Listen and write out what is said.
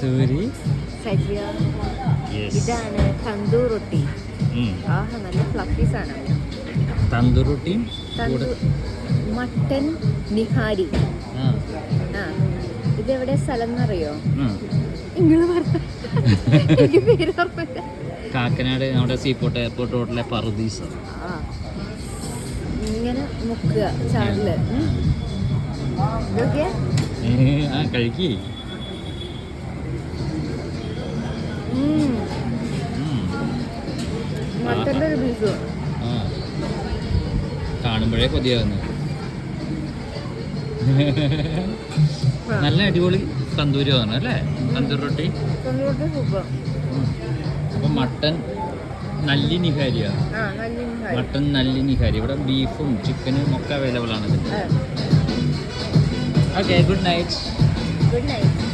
സൂരി സജ്ജ. ഇതാണ് തന്തൂർ റൊട്ടി. ആഹാ, നല്ല ഫ്ലഫി സാധനം. തന്തൂർ റൊട്ടിയും മട്ടൻ നിഹാരി. ഇതെവിടെ സ്ഥലം എന്നറിയോ? നിങ്ങൾ എനിക്ക് പേര് ഓർമ്മയില്ല. കാക്കനാട് നമ്മുടെ സീപോർട്ട് എയർപോർട്ട് റോഡിലെ പറുദീസ. ഇങ്ങനെ മുക്കുക ചാറില്. കഴിക്കേ. മട്ടന്റെ ഒരു പീസ് കാണുമ്പോഴേ കൊതിയാവുന്നു. നല്ല അടിപൊളി തന്തൂരി തോന്നുന്നു അല്ലേ? തന്തൂർ റൊട്ടി സൂപ്പർ. അപ്പൊ മട്ടൻ നല്ലി നിഹാരിയാ. മട്ടൻ നല്ലി നിഹാരി. ഇവിടെ ബീഫും ചിക്കനും ഒക്കെ അവൈലബിൾ ആണ്. Okay, good night. Good night.